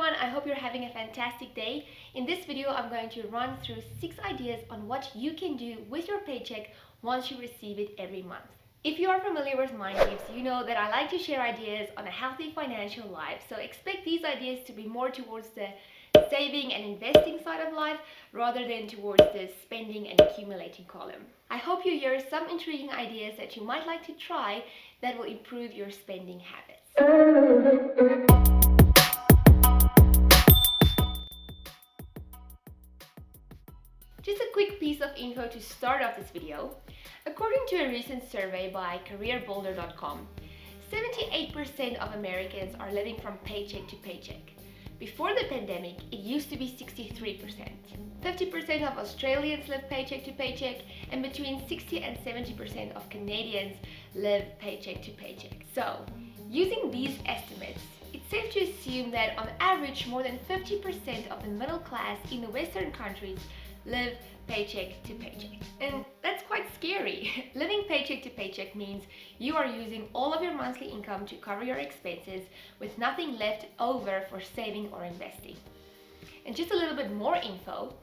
everyone, I hope you're having a fantastic day. In this video, I'm going to run through 6 ideas on what you can do with your paycheck once you receive it every month. If you are familiar with Mind Tips, you know that I like to share ideas on a healthy financial life, so expect these ideas to be more towards the saving and investing side of life rather than towards the spending and accumulating column. I hope you hear some intriguing ideas that you might like to try that will improve your spending habits. Just a quick piece of info to start off this video. According to a recent survey by careerbuilder.com, 78% of Americans are living from paycheck to paycheck. Before the pandemic, it used to be 63%. 50% of Australians live paycheck to paycheck, and between 60 and 70% of Canadians live paycheck to paycheck. So, using these estimates, it's safe to assume that on average more than 50% of the middle class in the Western countries live paycheck to paycheck. And that's quite scary. Living paycheck to paycheck means you are using all of your monthly income to cover your expenses with nothing left over for saving or investing. And just a little bit more info,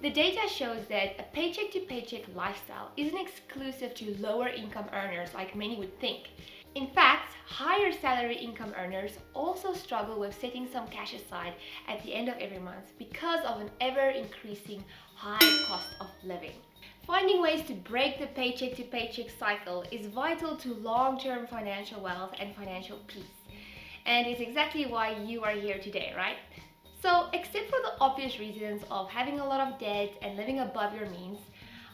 the data shows that a paycheck to paycheck lifestyle isn't exclusive to lower income earners like many would think. In fact, higher salary income earners also struggle with setting some cash aside at the end of every month because of an ever-increasing high cost of living. Finding ways to break the paycheck to paycheck cycle is vital to long-term financial wealth and financial peace. And it's exactly why you are here today, right? So, except for the obvious reasons of having a lot of debt and living above your means,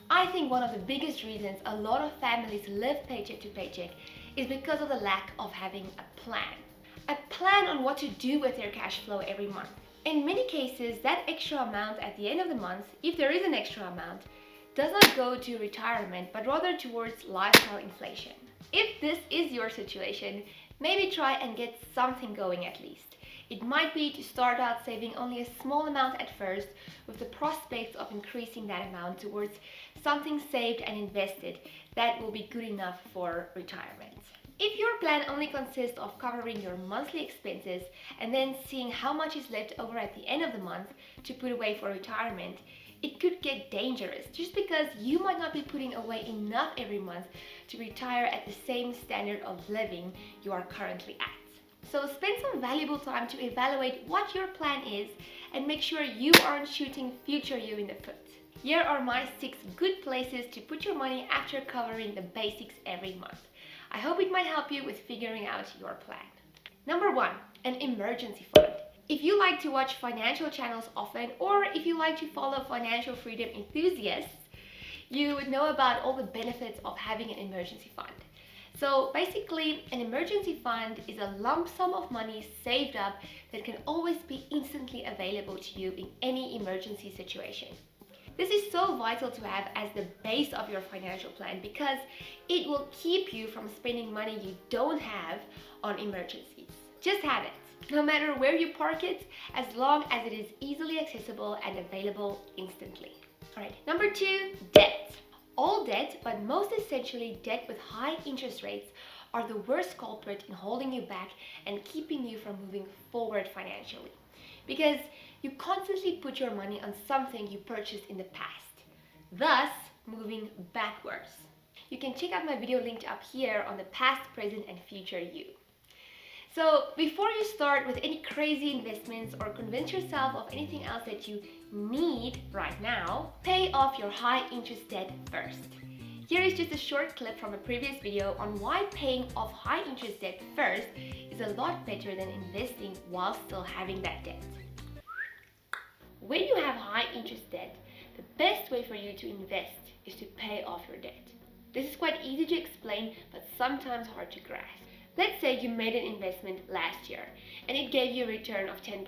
I think one of the biggest reasons a lot of families live paycheck to paycheck is because of the lack of having a plan. A plan on what to do with their cash flow every month. In many cases, that extra amount at the end of the month, if there is an extra amount, does not go to retirement, but rather towards lifestyle inflation. If this is your situation, maybe try and get something going at least. It might be to start out saving only a small amount at first, with the prospect of increasing that amount towards something saved and invested that will be good enough for retirement. If your plan only consists of covering your monthly expenses and then seeing how much is left over at the end of the month to put away for retirement, it could get dangerous just because you might not be putting away enough every month to retire at the same standard of living you are currently at. So spend some valuable time to evaluate what your plan is and make sure you aren't shooting future you in the foot. Here are my 6 good places to put your money after covering the basics every month. I hope it might help you with figuring out your plan. Number 1, an emergency fund. If you like to watch financial channels often, or if you like to follow financial freedom enthusiasts, you would know about all the benefits of having an emergency fund. So basically, an emergency fund is a lump sum of money saved up that can always be instantly available to you in any emergency situation. This is so vital to have as the base of your financial plan because it will keep you from spending money you don't have on emergencies. Just have it, no matter where you park it, as long as it is easily accessible and available instantly. Alright, number 2, debt. All debt, but most essentially debt with high interest rates, are the worst culprit in holding you back and keeping you from moving forward financially. Because you constantly put your money on something you purchased in the past, thus moving backwards. You can check out my video linked up here on the past, present, and future you. So before you start with any crazy investments or convince yourself of anything else that you need right now, pay off your high interest debt first. Here is just a short clip from a previous video on why paying off high interest debt first is a lot better than investing while still having that debt. When you have high interest debt, the best way for you to invest is to pay off your debt. This is quite easy to explain, but sometimes hard to grasp. Let's say you made an investment last year and it gave you a return of 10%,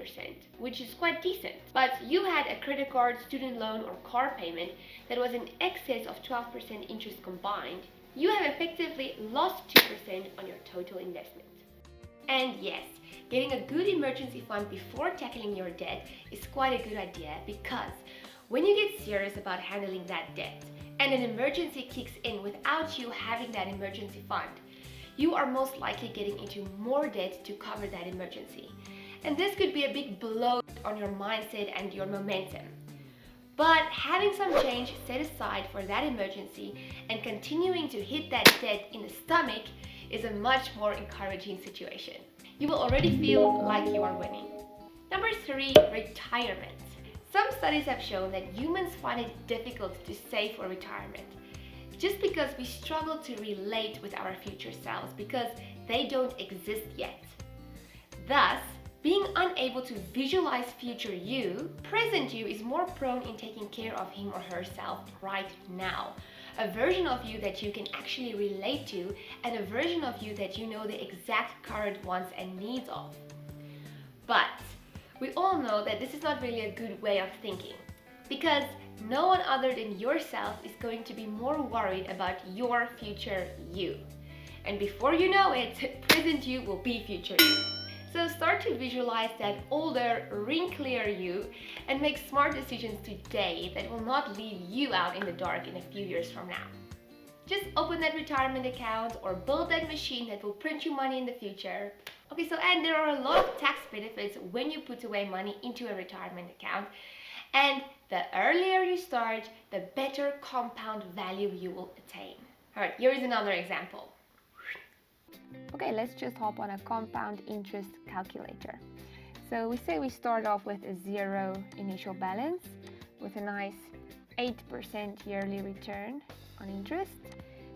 which is quite decent. But you had a credit card, student loan, or car payment that was in excess of 12% interest combined. You have effectively lost 2% on your total investment. And yes, getting a good emergency fund before tackling your debt is quite a good idea because when you get serious about handling that debt and an emergency kicks in without you having that emergency fund, you are most likely getting into more debt to cover that emergency. and this could be a big blow on your mindset and your momentum. But having some change set aside for that emergency and continuing to hit that debt in the stomach is a much more encouraging situation. You will already feel like you are winning. Number 3, retirement. Some studies have shown that humans find it difficult to save for retirement, just because we struggle to relate with our future selves because they don't exist yet. Thus, being unable to visualize future you, present you is more prone in taking care of him or herself right now. A version of you that you can actually relate to, and a version of you that you know the exact current wants and needs of. But we all know that this is not really a good way of thinking, because no one other than yourself is going to be more worried about your future you. And before you know it, present you will be future you. So start to visualize that older, wrinklier you and make smart decisions today that will not leave you out in the dark in a few years from now. Just open that retirement account or build that machine that will print you money in the future. Okay, so and there are a lot of tax benefits when you put away money into a retirement account. And the earlier you start, the better compound value you will attain. Alright, here is another example. Okay, let's just hop on a compound interest calculator. So we say we start off with a 0 initial balance with a nice 8% yearly return on interest.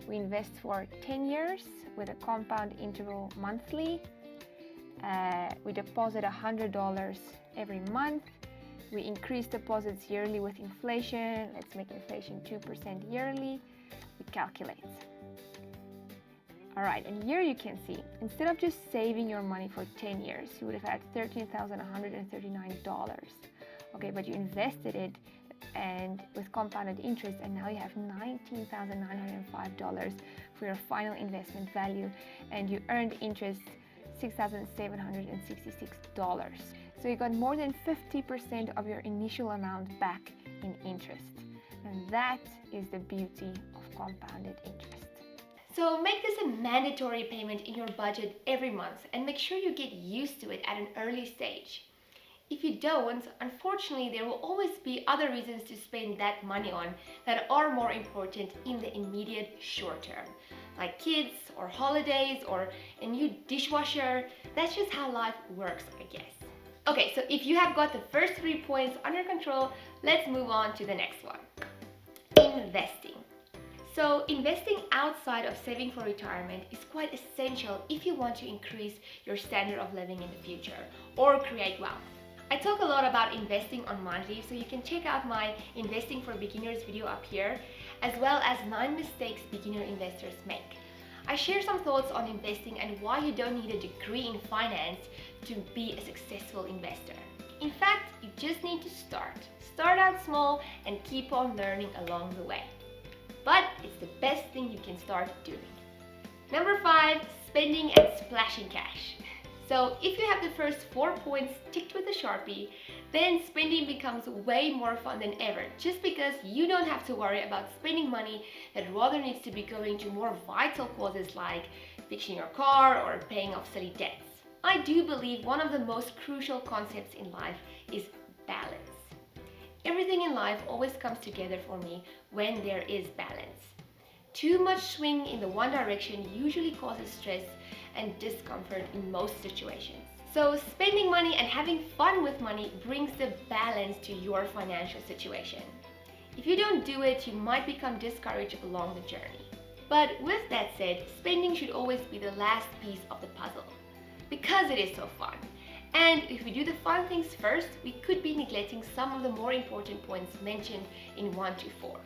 We invest for 10 years with a compound interval monthly. We deposit $100 every month. We increase deposits yearly with inflation. Let's make inflation 2% yearly. We calculate. Alright, and here you can see, instead of just saving your money for 10 years, you would have had $13,139. Okay, but you invested it and with compounded interest, and now you have $19,905 for your final investment value, and you earned interest $6,766. So you got more than 50% of your initial amount back in interest. And that is the beauty of compounded interest. So make this a mandatory payment in your budget every month and make sure you get used to it at an early stage. If you don't, unfortunately, there will always be other reasons to spend that money on that are more important in the immediate short term, like kids or holidays or a new dishwasher. That's just how life works, I guess. Okay, so if you have got the first 3 points under control, let's move on to the next one. Investing. So investing outside of saving for retirement is quite essential if you want to increase your standard of living in the future or create wealth. I talk a lot about investing on monthly, so you can check out my Investing for Beginners video up here, as well as 9 mistakes beginner investors make. I share some thoughts on investing and why you don't need a degree in finance to be a successful investor. In fact, you just need to start. Start out small and keep on learning along the way. But it's the best thing you can start doing. Number 5, spending and splashing cash. So if you have the first 4 points ticked with a Sharpie, then spending becomes way more fun than ever, just because you don't have to worry about spending money that rather needs to be going to more vital causes like fixing your car or paying off silly debts. I do believe one of the most crucial concepts in life is balance. Everything in life always comes together for me when there is balance. Too much swing in the one direction usually causes stress and discomfort in most situations. So spending money and having fun with money brings the balance to your financial situation. If you don't do it, you might become discouraged along the journey. But with that said, spending should always be the last piece of the puzzle, because it is so fun. And if we do the fun things first, we could be neglecting some of the more important points mentioned in 1 to 4.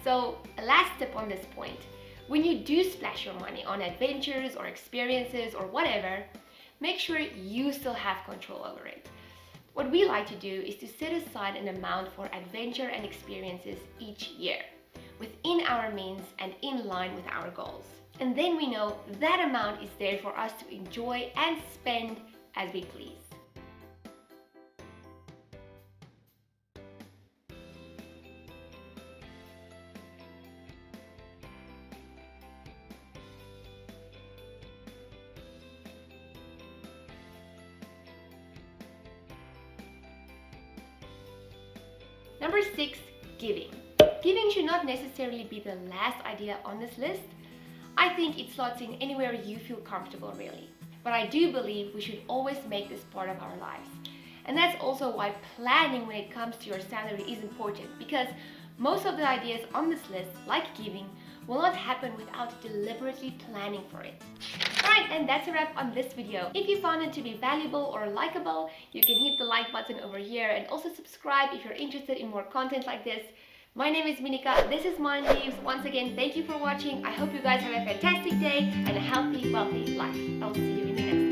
So a last tip on this point, when you do splash your money on adventures or experiences or whatever, make sure you still have control over it. What we like to do is to set aside an amount for adventure and experiences each year, within our means and in line with our goals. And then we know that amount is there for us to enjoy and spend as we please. Number 6, giving. Giving should not necessarily be the last idea on this list. I think it slots in anywhere you feel comfortable, really. But I do believe we should always make this part of our lives. And that's also why planning when it comes to your salary is important, because most of the ideas on this list, like giving, will not happen without deliberately planning for it. Alright, and that's a wrap on this video. If you found it to be valuable or likable, you can hit the like button over here and also subscribe if you're interested in more content like this. My name is Minika, this is Mind Leaves. Once again, thank you for watching. I hope you guys have a fantastic day and a healthy, wealthy life. I'll see you in the next